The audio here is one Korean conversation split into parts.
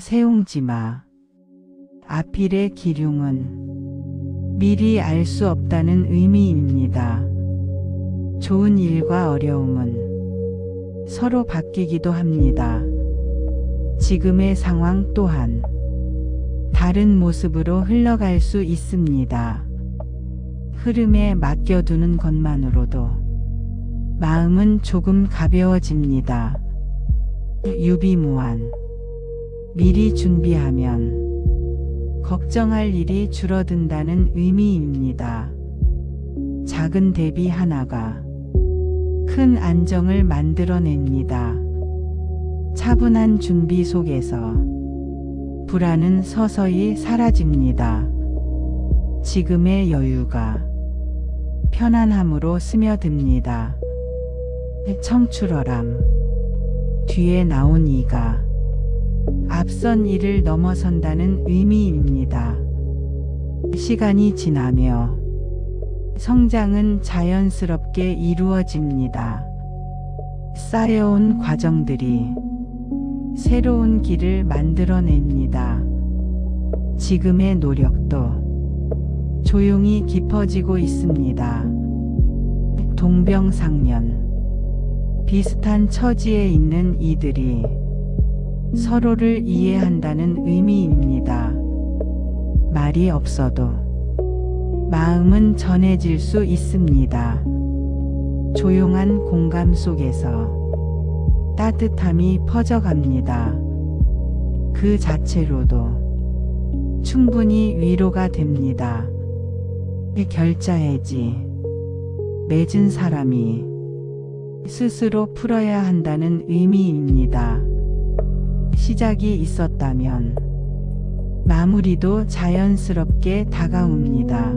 세웅지 마. 앞일의 기륭은 미리 알 수 없다는 의미입니다. 좋은 일과 어려움은 서로 바뀌기도 합니다. 지금의 상황 또한 다른 모습으로 흘러갈 수 있습니다. 흐름에 맡겨두는 것만으로도 마음은 조금 가벼워집니다. 유비무환. 미리 준비하면 걱정할 일이 줄어든다는 의미입니다. 작은 대비 하나가 큰 안정을 만들어냅니다. 차분한 준비 속에서 불안은 서서히 사라집니다. 지금의 여유가 편안함으로 스며듭니다. 청출어람. 뒤에 나온 이가 앞선 일을 넘어선다는 의미입니다. 시간이 지나며 성장은 자연스럽게 이루어집니다. 쌓여온 과정들이 새로운 길을 만들어냅니다. 지금의 노력도 조용히 깊어지고 있습니다. 동병상련. 비슷한 처지에 있는 이들이 서로를 이해한다는 의미입니다. 말이 없어도 마음은 전해질 수 있습니다. 조용한 공감 속에서 따뜻함이 퍼져갑니다. 그 자체로도 충분히 위로가 됩니다. 결자해지. 맺은 사람이 스스로 풀어야 한다는 의미입니다. 시작이 있었다면 마무리도 자연스럽게 다가옵니다.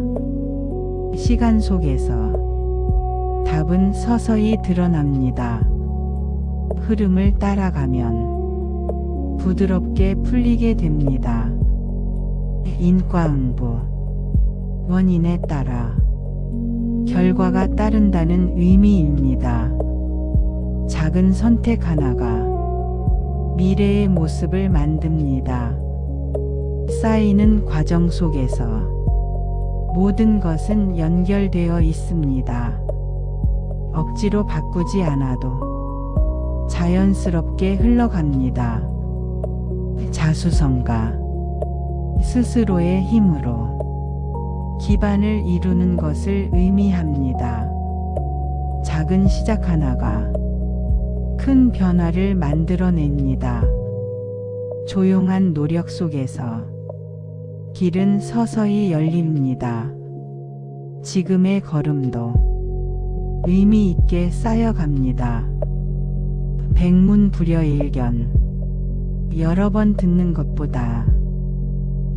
시간 속에서 답은 서서히 드러납니다. 흐름을 따라가면 부드럽게 풀리게 됩니다. 인과응보. 원인에 따라 결과가 따른다는 의미입니다. 작은 선택 하나가 미래의 모습을 만듭니다. 쌓이는 과정 속에서 모든 것은 연결되어 있습니다. 억지로 바꾸지 않아도 자연스럽게 흘러갑니다. 자수성가. 스스로의 힘으로 기반을 이루는 것을 의미합니다. 작은 시작 하나가 큰 변화를 만들어냅니다. 조용한 노력 속에서 길은 서서히 열립니다. 지금의 걸음도 의미 있게 쌓여갑니다. 백문불여일견. 여러 번 듣는 것보다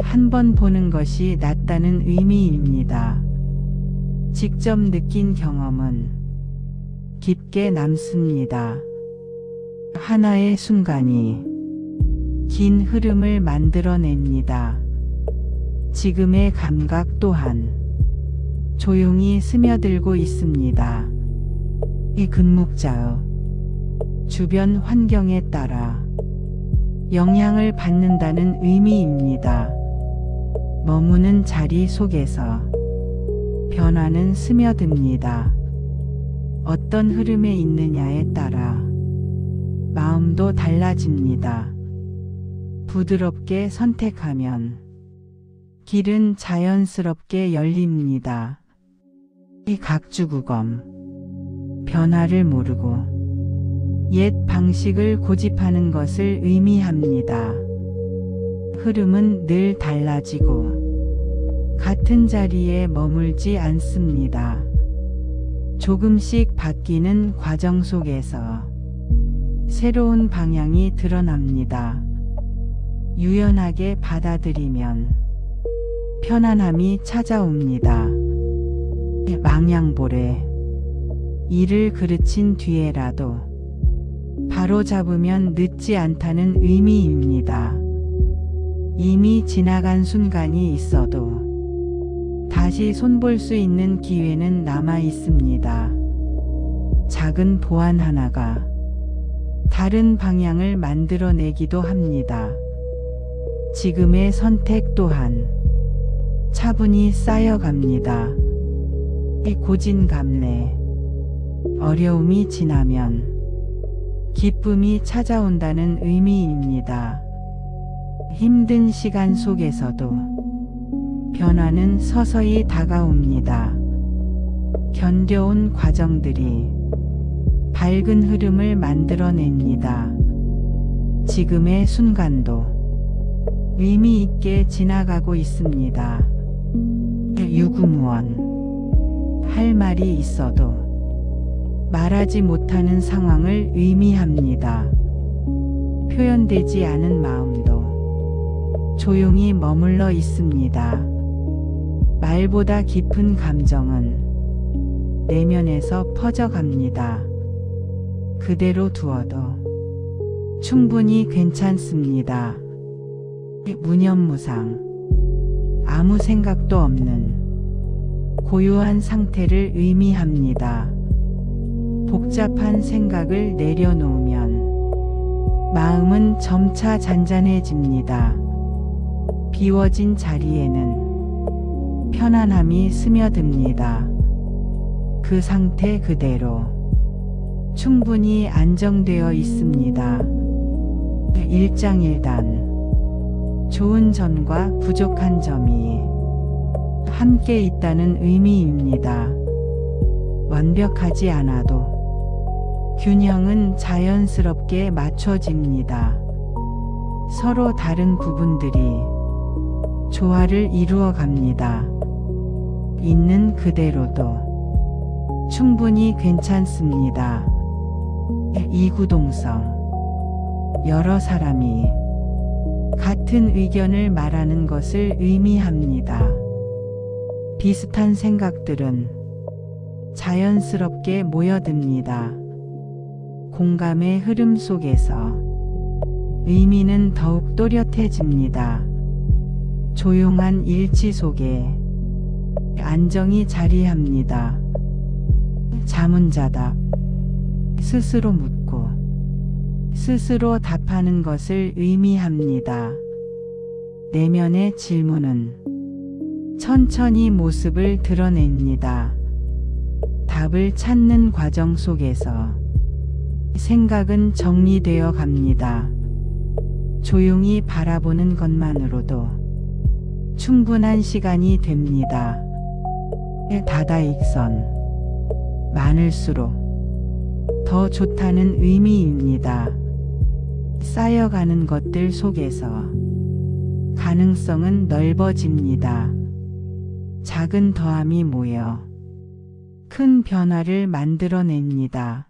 한 번 보는 것이 낫다는 의미입니다. 직접 느낀 경험은 깊게 남습니다. 하나의 순간이 긴 흐름을 만들어냅니다. 지금의 감각 또한 조용히 스며들고 있습니다. 이 금묵자의 주변 환경에 따라 영향을 받는다는 의미입니다. 머무는 자리 속에서 변화는 스며듭니다. 어떤 흐름에 있느냐에 따라 마음도 달라집니다. 부드럽게 선택하면 길은 자연스럽게 열립니다. 이 각주구검. 변화를 모르고 옛 방식을 고집하는 것을 의미합니다. 흐름은 늘 달라지고 같은 자리에 머물지 않습니다. 조금씩 바뀌는 과정 속에서 새로운 방향이 드러납니다. 유연하게 받아들이면 편안함이 찾아옵니다. 망양보래. 일을 그르친 뒤에라도 바로잡으면 늦지 않다는 의미입니다. 이미 지나간 순간이 있어도 다시 손볼 수 있는 기회는 남아 있습니다. 작은 보완 하나가 다른 방향을 만들어내기도 합니다. 지금의 선택 또한 차분히 쌓여갑니다. 이 고진감래, 어려움이 지나면 기쁨이 찾아온다는 의미입니다. 힘든 시간 속에서도 변화는 서서히 다가옵니다. 견뎌온 과정들이 밝은 흐름을 만들어냅니다. 지금의 순간도 의미 있게 지나가고 있습니다. 유구무원, 할 말이 있어도 말하지 못하는 상황을 의미합니다. 표현되지 않은 마음도 조용히 머물러 있습니다. 말보다 깊은 감정은 내면에서 퍼져갑니다. 그대로 두어도 충분히 괜찮습니다. 무념무상, 아무 생각도 없는 고요한 상태를 의미합니다. 복잡한 생각을 내려놓으면 마음은 점차 잔잔해집니다. 비워진 자리에는 편안함이 스며듭니다. 그 상태 그대로 충분히 안정되어 있습니다. 일장일단, 좋은 점과 부족한 점이 함께 있다는 의미입니다. 완벽하지 않아도 균형은 자연스럽게 맞춰집니다. 서로 다른 부분들이 조화를 이루어 갑니다. 있는 그대로도 충분히 괜찮습니다. 이구동성, 여러 사람이 같은 의견을 말하는 것을 의미합니다. 비슷한 생각들은 자연스럽게 모여듭니다. 공감의 흐름 속에서 의미는 더욱 또렷해집니다. 조용한 일치 속에 안정이 자리합니다. 자문자답, 스스로 묻고 스스로 답하는 것을 의미합니다. 내면의 질문은 천천히 모습을 드러냅니다. 답을 찾는 과정 속에서 생각은 정리되어 갑니다. 조용히 바라보는 것만으로도 충분한 시간이 됩니다. 다다익선, 많을수록 더 좋다는 의미입니다. 쌓여가는 것들 속에서 가능성은 넓어집니다. 작은 더함이 모여 큰 변화를 만들어냅니다.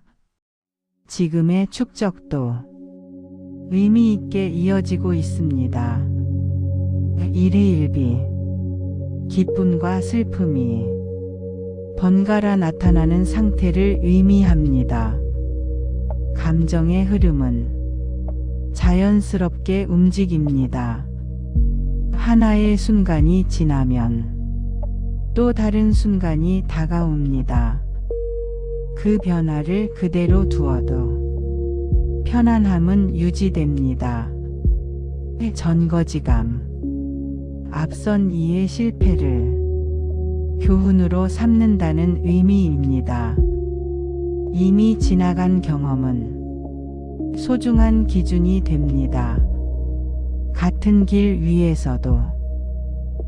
지금의 축적도 의미 있게 이어지고 있습니다. 일희일비, 기쁨과 슬픔이 번갈아 나타나는 상태를 의미합니다. 감정의 흐름은 자연스럽게 움직입니다. 하나의 순간이 지나면 또 다른 순간이 다가옵니다. 그 변화를 그대로 두어도 편안함은 유지됩니다. 전거지감, 앞선 이의 실패를 교훈으로 삼는다는 의미입니다. 이미 지나간 경험은 소중한 기준이 됩니다. 같은 길 위에서도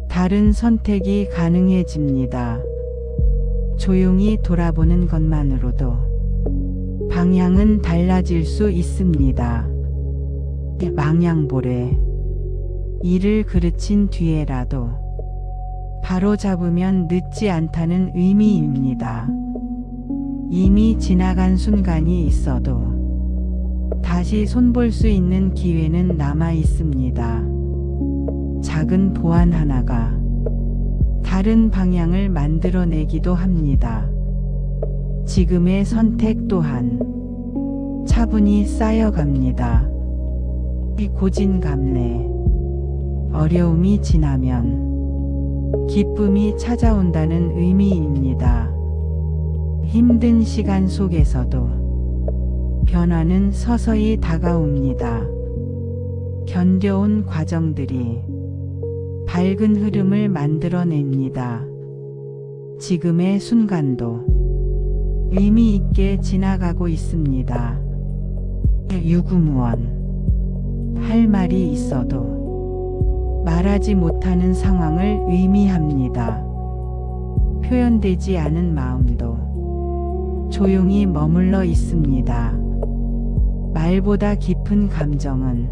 다른 선택이 가능해집니다. 조용히 돌아보는 것만으로도 방향은 달라질 수 있습니다. 망양보래, 이를 그르친 뒤에라도 바로 잡으면 늦지 않다는 의미입니다. 이미 지나간 순간이 있어도 다시 손볼 수 있는 기회는 남아 있습니다. 작은 보완 하나가 다른 방향을 만들어내기도 합니다. 지금의 선택 또한 차분히 쌓여갑니다. 고진감래, 어려움이 지나면 기쁨이 찾아온다는 의미입니다. 힘든 시간 속에서도 변화는 서서히 다가옵니다. 견뎌온 과정들이 밝은 흐름을 만들어냅니다. 지금의 순간도 의미 있게 지나가고 있습니다. 유구무원. 할 말이 있어도 말하지 못하는 상황을 의미합니다. 표현되지 않은 마음도 조용히 머물러 있습니다. 말보다 깊은 감정은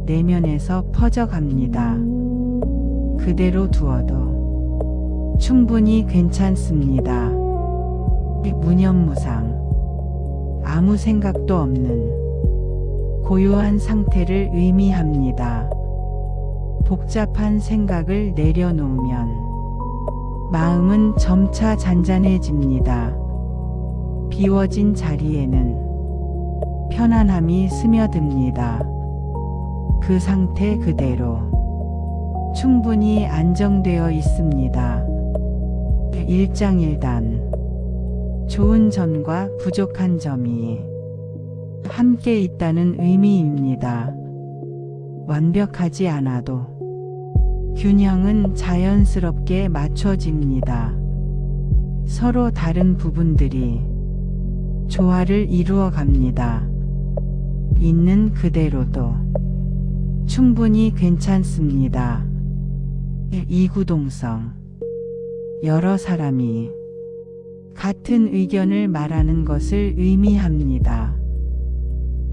내면에서 퍼져갑니다. 그대로 두어도 충분히 괜찮습니다. 무념무상. 아무 생각도 없는 고요한 상태를 의미합니다. 복잡한 생각을 내려놓으면 마음은 점차 잔잔해집니다. 비워진 자리에는 편안함이 스며듭니다. 그 상태 그대로 충분히 안정되어 있습니다. 일장일단. 좋은 점과 부족한 점이 함께 있다는 의미입니다. 완벽하지 않아도 균형은 자연스럽게 맞춰집니다. 서로 다른 부분들이 조화를 이루어 갑니다. 있는 그대로도 충분히 괜찮습니다. 이구동성. 여러 사람이 같은 의견을 말하는 것을 의미합니다.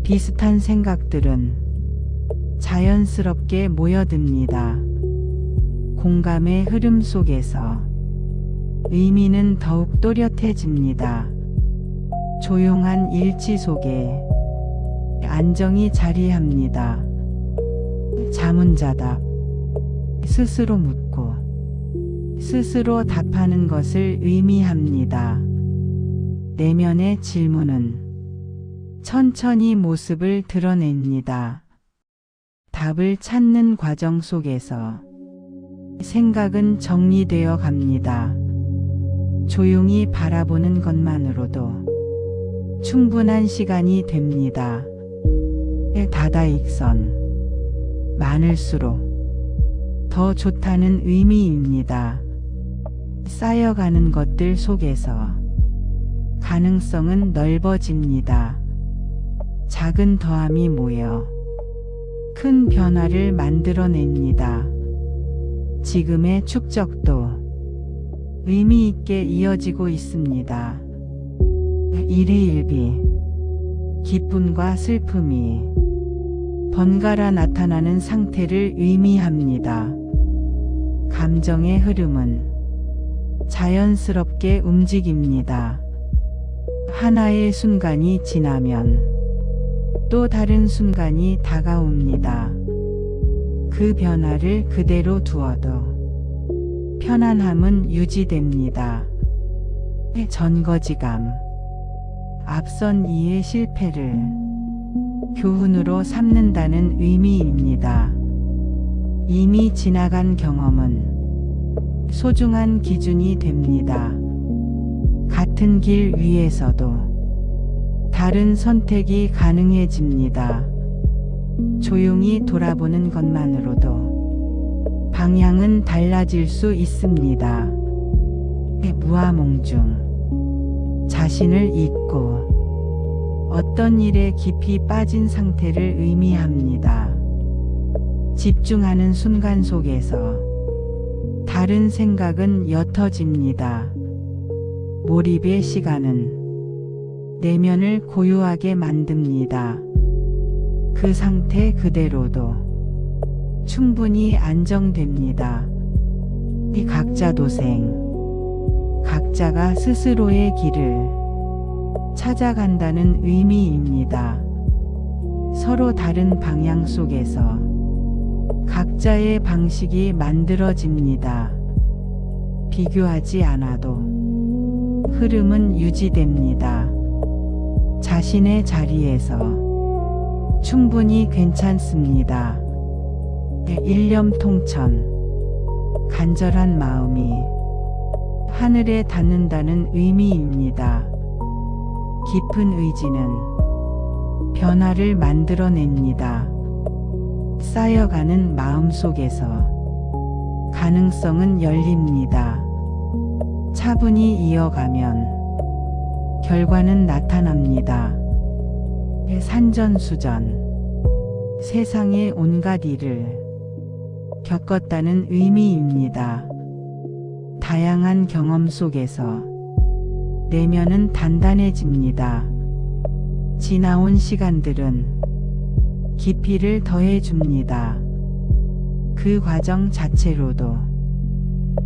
비슷한 생각들은 자연스럽게 모여듭니다. 공감의 흐름 속에서 의미는 더욱 또렷해집니다. 조용한 일치 속에 안정이 자리합니다. 자문자답. 스스로 묻고 스스로 답하는 것을 의미합니다. 내면의 질문은 천천히 모습을 드러냅니다. 답을 찾는 과정 속에서 생각은 정리되어 갑니다. 조용히 바라보는 것만으로도 충분한 시간이 됩니다. 다다익선. 많을수록 더 좋다는 의미입니다. 쌓여가는 것들 속에서 가능성은 넓어집니다. 작은 더함이 모여 큰 변화를 만들어냅니다. 지금의 축적도 의미 있게 이어지고 있습니다. 일희일비. 기쁨과 슬픔이 번갈아 나타나는 상태를 의미합니다. 감정의 흐름은 자연스럽게 움직입니다. 하나의 순간이 지나면 또 다른 순간이 다가옵니다. 그 변화를 그대로 두어도 편안함은 유지됩니다. 전거지감. 앞선 이의 실패를 교훈으로 삼는다는 의미입니다. 이미 지나간 경험은 소중한 기준이 됩니다. 같은 길 위에서도 다른 선택이 가능해집니다. 조용히 돌아보는 것만으로도 방향은 달라질 수 있습니다. 무아몽중. 자신을 잊고 어떤 일에 깊이 빠진 상태를 의미합니다. 집중하는 순간 속에서 다른 생각은 옅어집니다. 몰입의 시간은 내면을 고요하게 만듭니다. 그 상태 그대로도 충분히 안정됩니다. 각자 도생. 각자가 스스로의 길을 찾아간다는 의미입니다. 서로 다른 방향 속에서 각자의 방식이 만들어집니다. 비교하지 않아도 흐름은 유지됩니다. 자신의 자리에서 충분히 괜찮습니다. 일념통천. 간절한 마음이 하늘에 닿는다는 의미입니다. 깊은 의지는 변화를 만들어냅니다. 쌓여가는 마음 속에서 가능성은 열립니다. 차분히 이어가면 결과는 나타납니다. 산전수전, 세상의 온갖 일을 겪었다는 의미입니다. 다양한 경험 속에서 내면은 단단해집니다. 지나온 시간들은 깊이를 더해줍니다. 그 과정 자체로도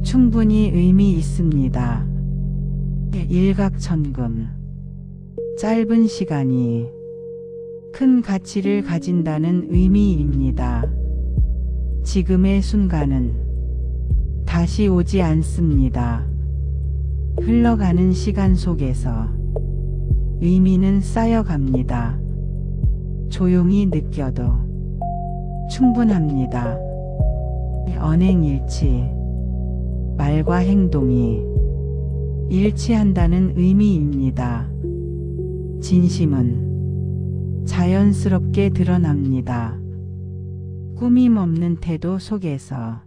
충분히 의미 있습니다. 일각천금, 짧은 시간이 큰 가치를 가진다는 의미입니다. 지금의 순간은 다시 오지 않습니다. 흘러가는 시간 속에서 의미는 쌓여갑니다. 조용히 느껴도 충분합니다. 언행일치, 말과 행동이 일치한다는 의미입니다. 진심은 자연스럽게 드러납니다. 꾸밈 없는 태도 속에서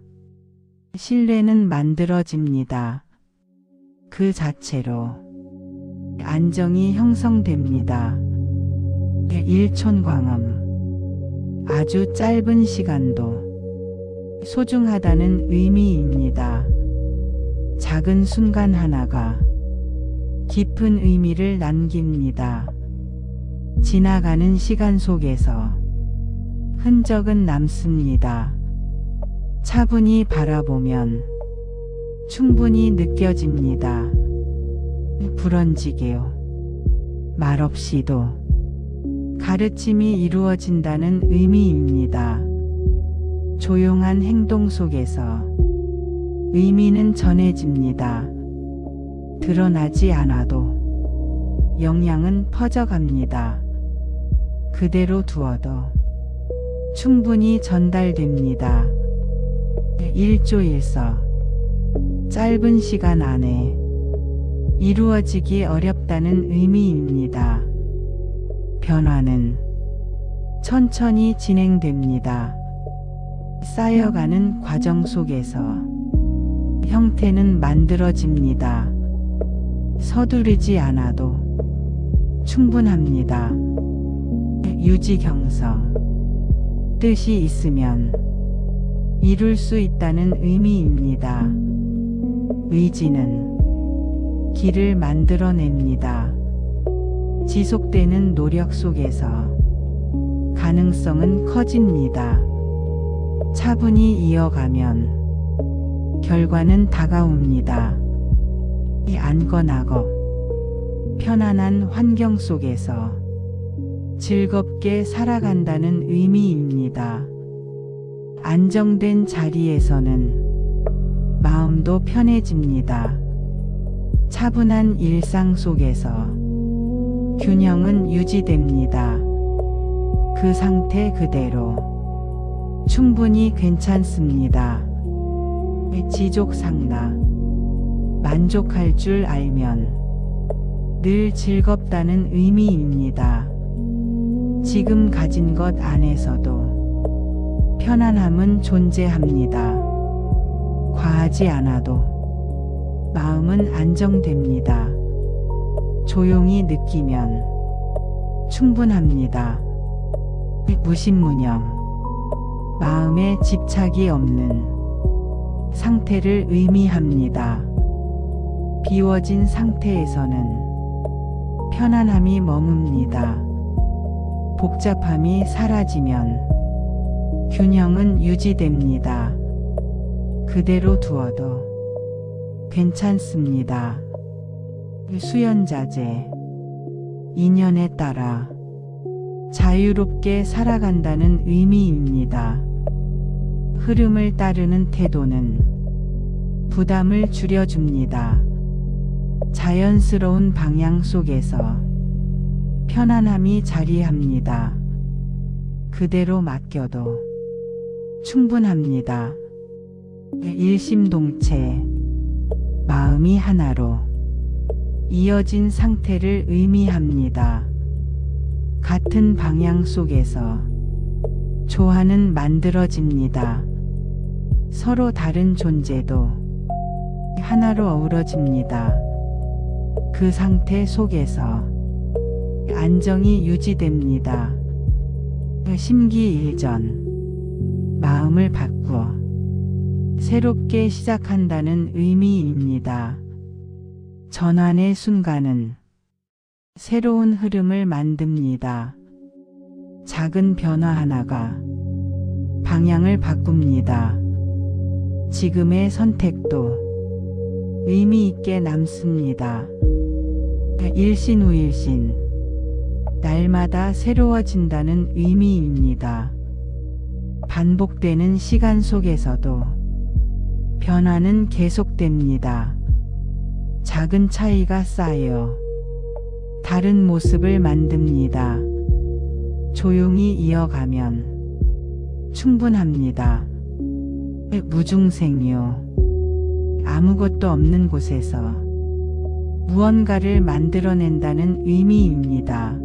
신뢰는 만들어집니다. 그 자체로 안정이 형성됩니다. 일촌광음, 아주 짧은 시간도 소중하다는 의미입니다. 작은 순간 하나가 깊은 의미를 남깁니다. 지나가는 시간 속에서 흔적은 남습니다. 차분히 바라보면 충분히 느껴집니다. 불언지게요. 말없이도 가르침이 이루어진다는 의미입니다. 조용한 행동 속에서 의미는 전해집니다. 드러나지 않아도 영향은 퍼져갑니다. 그대로 두어도 충분히 전달됩니다. 일조일서, 짧은 시간 안에 이루어지기 어렵다는 의미입니다. 변화는 천천히 진행됩니다. 쌓여가는 과정 속에서 형태는 만들어집니다. 서두르지 않아도 충분합니다. 유지경성, 뜻이 있으면 이룰 수 있다는 의미입니다. 의지는 길을 만들어냅니다. 지속되는 노력 속에서 가능성은 커집니다. 차분히 이어가면 결과는 다가옵니다. 안건하고 편안한 환경 속에서 즐겁게 살아간다는 의미입니다. 안정된 자리에서는 마음도 편해집니다. 차분한 일상 속에서 균형은 유지됩니다. 그 상태 그대로 충분히 괜찮습니다. 지족상나, 만족할 줄 알면 늘 즐겁다는 의미입니다. 지금 가진 것 안에서도 편안함은 존재합니다. 과하지 않아도 마음은 안정됩니다. 조용히 느끼면 충분합니다. 무신무념, 마음에 집착이 없는 상태를 의미합니다. 비워진 상태에서는 편안함이 머뭅니다. 복잡함이 사라지면 균형은 유지됩니다. 그대로 두어도 괜찮습니다. 수연자재, 인연에 따라 자유롭게 살아간다는 의미입니다. 흐름을 따르는 태도는 부담을 줄여줍니다. 자연스러운 방향 속에서 편안함이 자리합니다. 그대로 맡겨도 충분합니다. 일심동체, 마음이 하나로 이어진 상태를 의미합니다. 같은 방향 속에서 조화는 만들어집니다. 서로 다른 존재도 하나로 어우러집니다. 그 상태 속에서 안정이 유지됩니다. 심기일전, 마음을 바꾸어 새롭게 시작한다는 의미입니다. 전환의 순간은 새로운 흐름을 만듭니다. 작은 변화 하나가 방향을 바꿉니다. 지금의 선택도 의미 있게 남습니다. 일신후일신, 날마다 새로워진다는 의미입니다. 반복되는 시간 속에서도 변화는 계속됩니다. 작은 차이가 쌓여 다른 모습을 만듭니다. 조용히 이어가면 충분합니다. 무중생요, 아무것도 없는 곳에서 무언가를 만들어낸다는 의미입니다.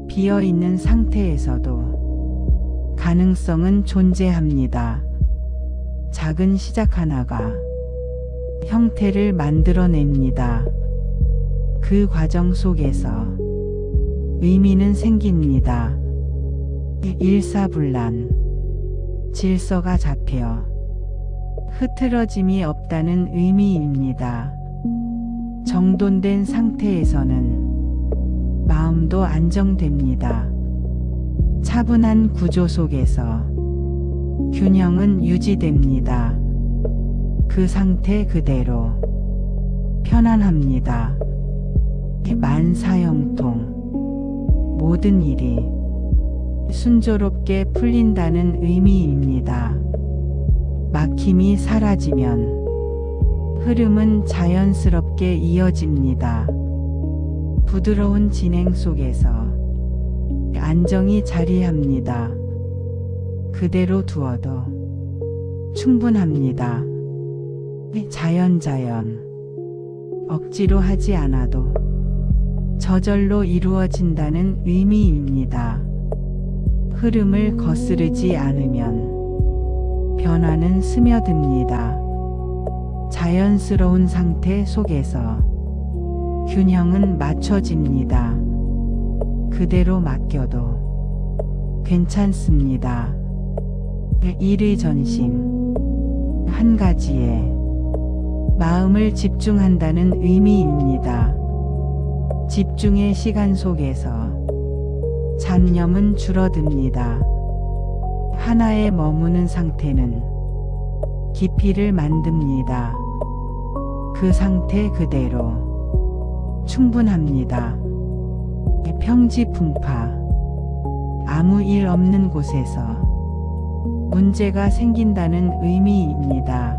비어있는 상태에서도 가능성은 존재합니다. 작은 시작 하나가 형태를 만들어냅니다. 그 과정 속에서 의미는 생깁니다. 일사불란, 질서가 잡혀 흐트러짐이 없다는 의미입니다. 정돈된 상태에서는 마음도 안정됩니다. 차분한 구조 속에서 균형은 유지됩니다. 그 상태 그대로 편안합니다. 만사형통, 모든 일이 순조롭게 풀린다는 의미입니다. 막힘이 사라지면 흐름은 자연스럽게 이어집니다. 부드러운 진행 속에서 안정이 자리합니다. 그대로 두어도 충분합니다. 자연, 억지로 하지 않아도 저절로 이루어진다는 의미입니다. 흐름을 거스르지 않으면 변화는 스며듭니다. 자연스러운 상태 속에서 균형은 맞춰집니다. 그대로 맡겨도 괜찮습니다. 일의 전심, 한 가지에 마음을 집중한다는 의미입니다. 집중의 시간 속에서 잡념은 줄어듭니다. 하나에 머무는 상태는 깊이를 만듭니다. 그 상태 그대로 충분합니다. 평지풍파, 아무 일 없는 곳에서 문제가 생긴다는 의미입니다.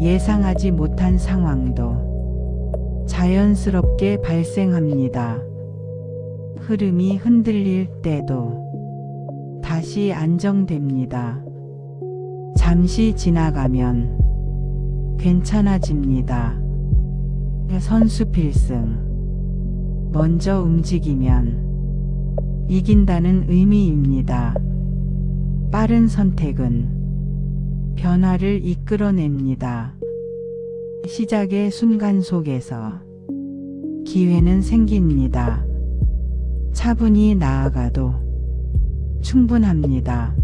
예상하지 못한 상황도 자연스럽게 발생합니다. 흐름이 흔들릴 때도 다시 안정됩니다. 잠시 지나가면 괜찮아집니다. 선수 필승, 먼저 움직이면 이긴다는 의미입니다. 빠른 선택은 변화를 이끌어냅니다. 시작의 순간 속에서 기회는 생깁니다. 차분히 나아가도 충분합니다.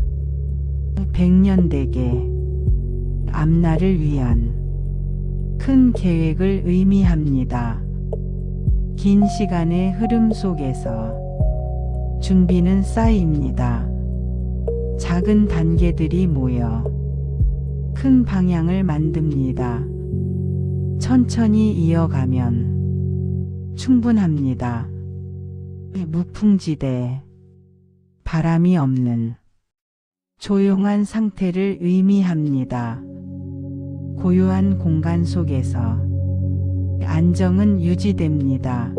백년대계, 앞날을 위한 큰 계획을 의미합니다. 긴 시간의 흐름 속에서 준비는 쌓입니다. 작은 단계들이 모여 큰 방향을 만듭니다. 천천히 이어가면 충분합니다. 무풍지대, 바람이 없는 조용한 상태를 의미합니다. 고요한 공간 속에서 안정은 유지됩니다.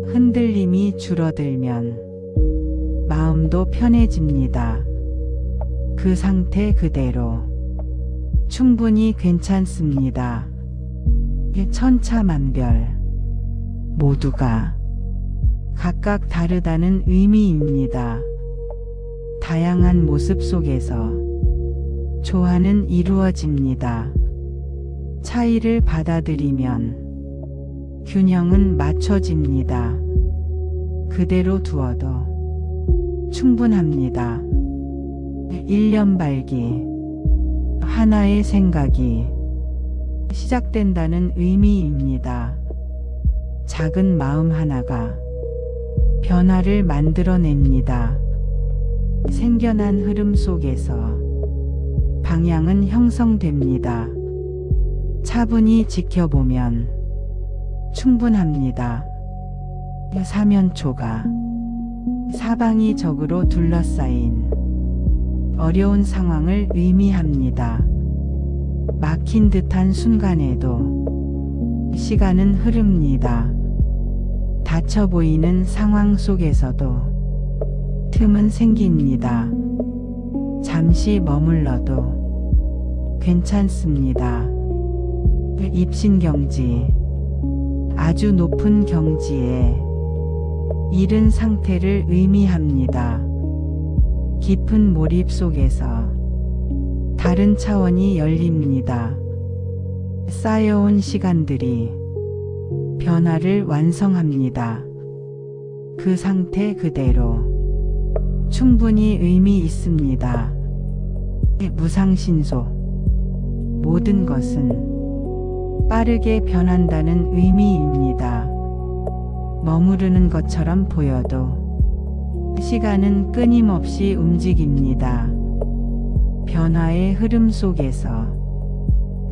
흔들림이 줄어들면 마음도 편해집니다. 그 상태 그대로 충분히 괜찮습니다. 천차만별, 모두가 각각 다르다는 의미입니다. 다양한 모습 속에서 조화는 이루어집니다. 차이를 받아들이면 균형은 맞춰집니다. 그대로 두어도 충분합니다. 일념발기, 하나의 생각이 시작된다는 의미입니다. 작은 마음 하나가 변화를 만들어냅니다. 생겨난 흐름 속에서 방향은 형성됩니다. 차분히 지켜보면 충분합니다. 사면초가 사방이 적으로 둘러싸인 어려운 상황을 의미합니다. 막힌 듯한 순간에도 시간은 흐릅니다. 닫혀 보이는 상황 속에서도 틈은 생깁니다. 잠시 머물러도 괜찮습니다. 입신경지, 아주 높은 경지에 이른 상태를 의미합니다. 깊은 몰입 속에서 다른 차원이 열립니다. 쌓여온 시간들이 변화를 완성합니다. 그 상태 그대로 충분히 의미 있습니다. 무상신소, 모든 것은 빠르게 변한다는 의미입니다. 머무르는 것처럼 보여도 시간은 끊임없이 움직입니다. 변화의 흐름 속에서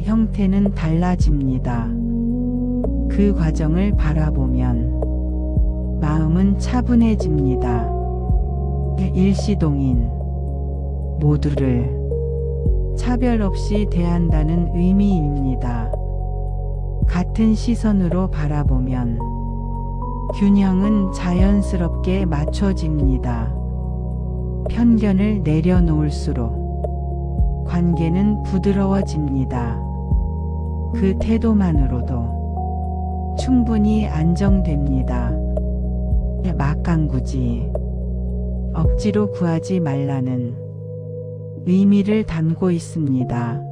형태는 달라집니다. 그 과정을 바라보면 마음은 차분해집니다. 일시동인 모두를 차별 없이 대한다는 의미입니다. 같은 시선으로 바라보면 균형은 자연스럽게 맞춰집니다. 편견을 내려놓을수록 관계는 부드러워집니다. 그 태도만으로도 충분히 안정됩니다. 막강구지, 억지로 구하지 말라는 의미를 담고 있습니다.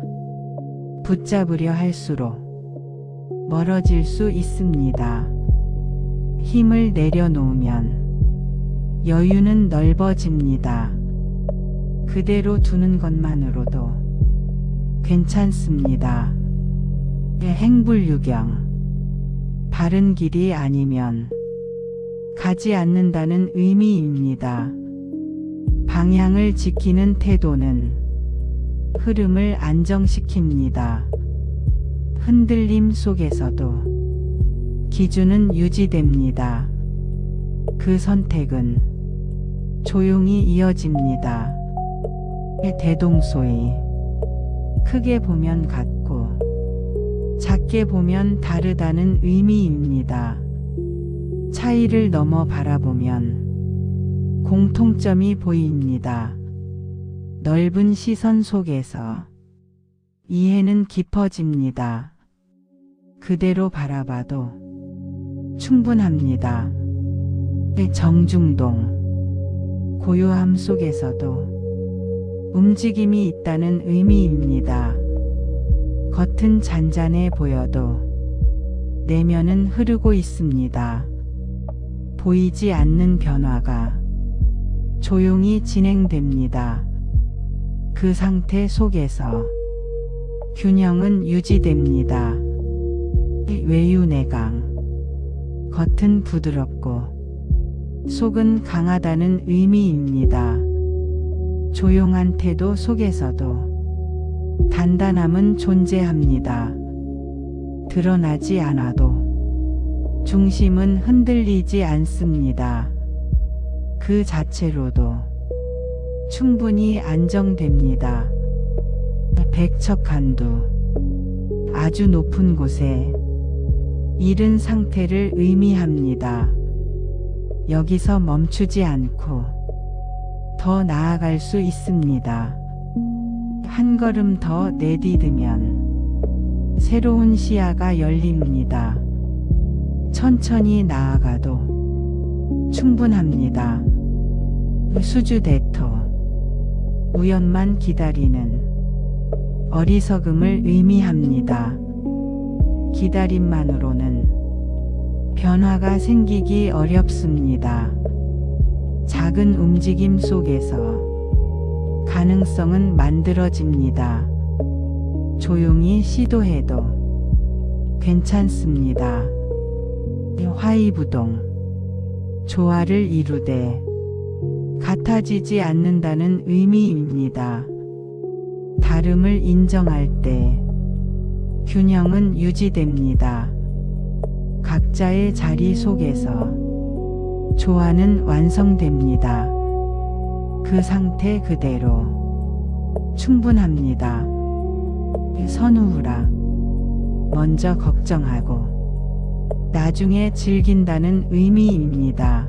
붙잡으려 할수록 멀어질 수 있습니다. 힘을 내려놓으면 여유는 넓어집니다. 그대로 두는 것만으로도 괜찮습니다. 행불유경, 바른 길이 아니면 가지 않는다는 의미입니다. 방향을 지키는 태도는 흐름을 안정시킵니다. 흔들림 속에서도 기준은 유지됩니다. 그 선택은 조용히 이어집니다. 대동소이, 크게 보면 같고 작게 보면 다르다는 의미입니다. 차이를 넘어 바라보면 공통점이 보입니다. 넓은 시선 속에서 이해는 깊어집니다. 그대로 바라봐도 충분합니다. 정중동, 고요함 속에서도 움직임이 있다는 의미입니다. 겉은 잔잔해 보여도 내면은 흐르고 있습니다. 보이지 않는 변화가 조용히 진행됩니다. 그 상태 속에서 균형은 유지됩니다. 외유내강, 겉은 부드럽고 속은 강하다는 의미입니다. 조용한 태도 속에서도 단단함은 존재합니다. 드러나지 않아도 중심은 흔들리지 않습니다. 그 자체로도 충분히 안정됩니다. 백척간두, 아주 높은 곳에 이른 상태를 의미합니다. 여기서 멈추지 않고 더 나아갈 수 있습니다. 한 걸음 더 내디디면 새로운 시야가 열립니다. 천천히 나아가도 충분합니다. 수주대토, 우연만 기다리는 어리석음을 의미합니다. 기다림만으로는 변화가 생기기 어렵습니다. 작은 움직임 속에서 가능성은 만들어집니다. 조용히 시도해도 괜찮습니다. 화이부동 조화를 이루되 같아지지 않는다는 의미입니다. 다름을 인정할 때 균형은 유지됩니다. 각자의 자리 속에서 조화는 완성됩니다. 그 상태 그대로 충분합니다. 선우후라 먼저 걱정하고 나중에 즐긴다는 의미입니다.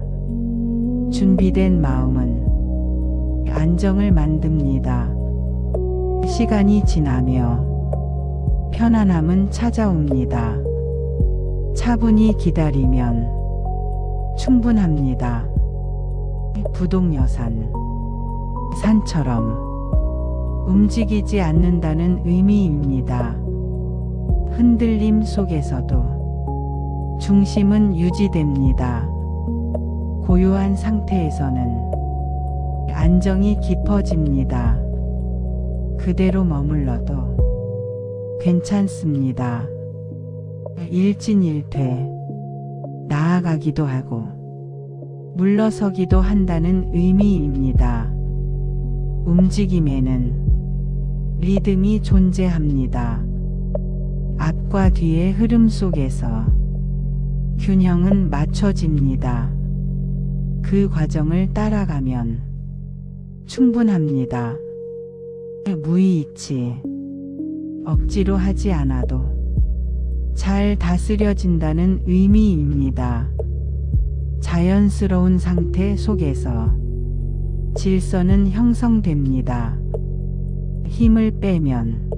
준비된 마음은 안정을 만듭니다. 시간이 지나며 편안함은 찾아옵니다. 차분히 기다리면 충분합니다. 부동여산 산처럼 움직이지 않는다는 의미입니다. 흔들림 속에서도 중심은 유지됩니다. 고요한 상태에서는 안정이 깊어집니다. 그대로 머물러도 괜찮습니다. 일진일퇴 나아가기도 하고 물러서기도 한다는 의미입니다. 움직임에는 리듬이 존재합니다. 앞과 뒤의 흐름 속에서 균형은 맞춰집니다. 그 과정을 따라가면 충분합니다. 무의이치 억지로 하지 않아도 잘 다스려진다는 의미입니다. 자연스러운 상태 속에서 질서는 형성됩니다. 힘을 빼면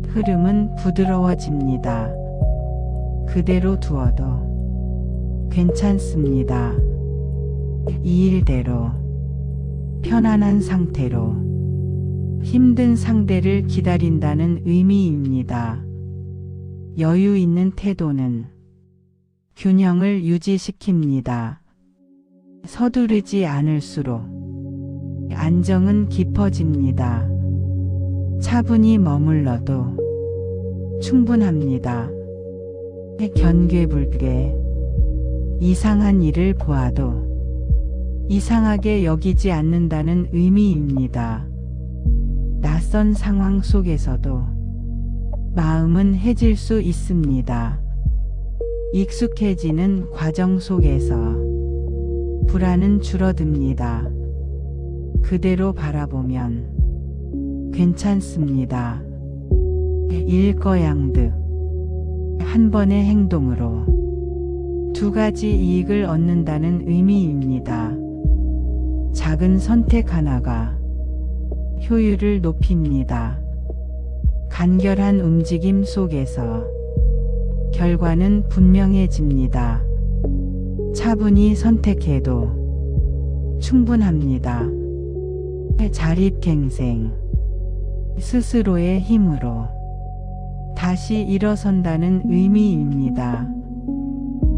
흐름은 부드러워집니다. 그대로 두어도 괜찮습니다. 이 일대로 편안한 상태로 힘든 상대를 기다린다는 의미입니다. 여유 있는 태도는 균형을 유지시킵니다. 서두르지 않을수록 안정은 깊어집니다. 차분히 머물러도 충분합니다. 견괴불괴 이상한 일을 보아도 이상하게 여기지 않는다는 의미입니다. 낯선 상황 속에서도 마음은 해질 수 있습니다. 익숙해지는 과정 속에서 불안은 줄어듭니다. 그대로 바라보면 괜찮습니다. 일거양득 한 번의 행동으로 두 가지 이익을 얻는다는 의미입니다. 작은 선택 하나가 효율을 높입니다. 간결한 움직임 속에서 결과는 분명해집니다. 차분히 선택해도 충분합니다. 자립갱생 스스로의 힘으로 다시 일어선다는 의미입니다.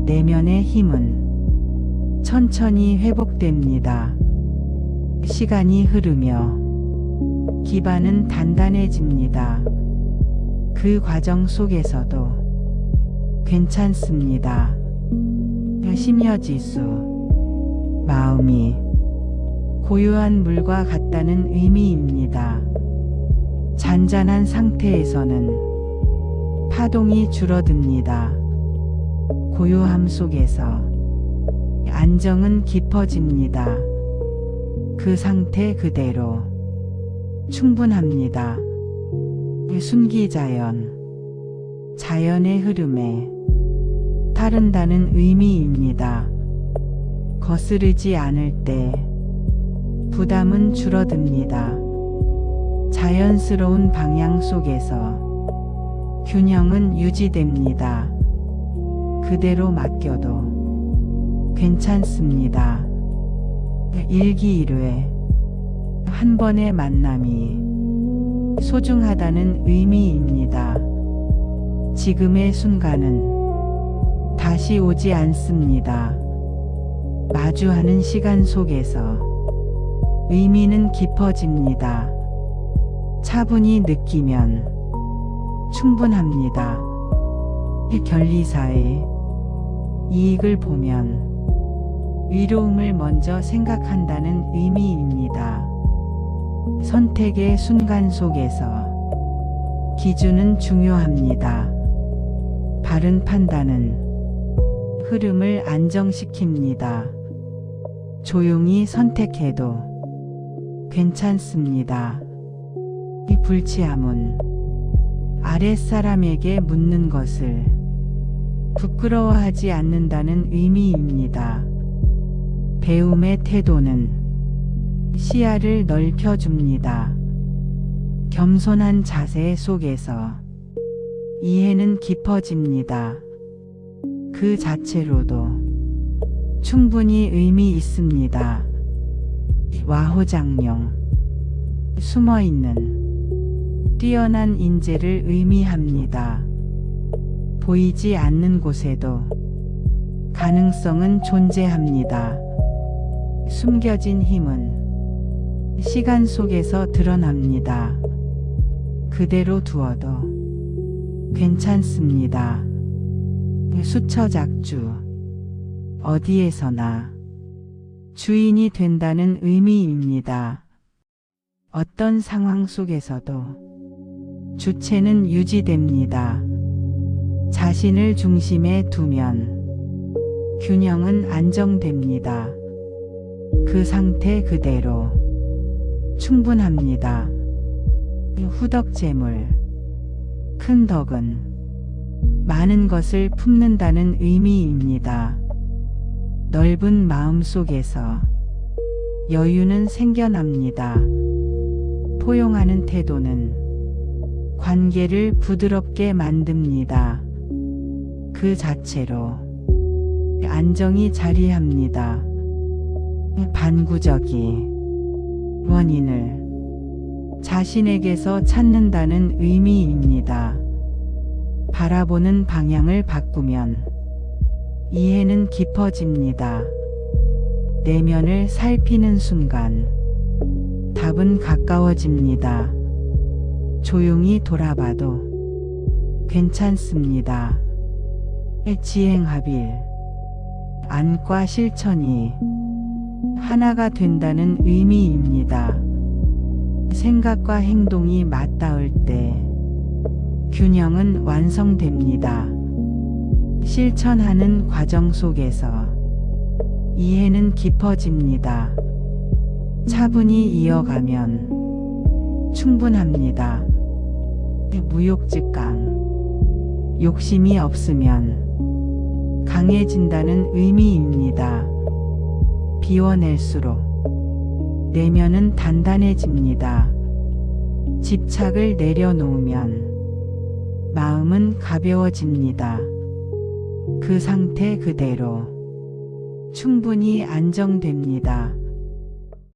내면의 힘은 천천히 회복됩니다. 시간이 흐르며 기반은 단단해집니다. 그 과정 속에서도 괜찮습니다. 심려지수 마음이 고요한 물과 같다는 의미입니다. 잔잔한 상태에서는 파동이 줄어듭니다. 고요함 속에서 안정은 깊어집니다. 그 상태 그대로 충분합니다. 순기자연 자연의 흐름에 따른다는 의미입니다. 거스르지 않을 때 부담은 줄어듭니다. 자연스러운 방향 속에서 균형은 유지됩니다. 그대로 맡겨도 괜찮습니다. 일기일회 한 번의 만남이 소중하다는 의미입니다. 지금의 순간은 다시 오지 않습니다. 마주하는 시간 속에서 의미는 깊어집니다. 차분히 느끼면 충분합니다. 견리사의 이익을 보면 위로움을 먼저 생각한다는 의미입니다. 선택의 순간 속에서 기준은 중요합니다. 바른 판단은 흐름을 안정시킵니다. 조용히 선택해도 괜찮습니다. 이 불치함은 아랫사람에게 묻는 것을 부끄러워하지 않는다는 의미입니다. 배움의 태도는 시야를 넓혀줍니다. 겸손한 자세 속에서 이해는 깊어집니다. 그 자체로도 충분히 의미 있습니다. 와호장룡, 숨어있는 뛰어난 인재를 의미합니다. 보이지 않는 곳에도 가능성은 존재합니다. 숨겨진 힘은 시간 속에서 드러납니다. 그대로 두어도 괜찮습니다. 수처작주, 어디에서나 주인이 된다는 의미입니다. 어떤 상황 속에서도 주체는 유지됩니다. 자신을 중심에 두면 균형은 안정됩니다. 그 상태 그대로 충분합니다. 후덕재물, 큰 덕은 많은 것을 품는다는 의미입니다. 넓은 마음 속에서 여유는 생겨납니다. 포용하는 태도는 관계를 부드럽게 만듭니다. 그 자체로 안정이 자리합니다. 반구적이 원인을 자신에게서 찾는다는 의미입니다. 바라보는 방향을 바꾸면 이해는 깊어집니다. 내면을 살피는 순간 답은 가까워집니다. 조용히 돌아봐도 괜찮습니다. 지행합일, 안과 실천이 하나가 된다는 의미입니다. 생각과 행동이 맞닿을 때 균형은 완성됩니다. 실천하는 과정 속에서 이해는 깊어집니다. 차분히 이어가면 충분합니다. 무욕직강, 욕심이 없으면 강해진다는 의미입니다. 비워낼수록 내면은 단단해집니다. 집착을 내려놓으면 마음은 가벼워집니다. 그 상태 그대로 충분히 안정됩니다.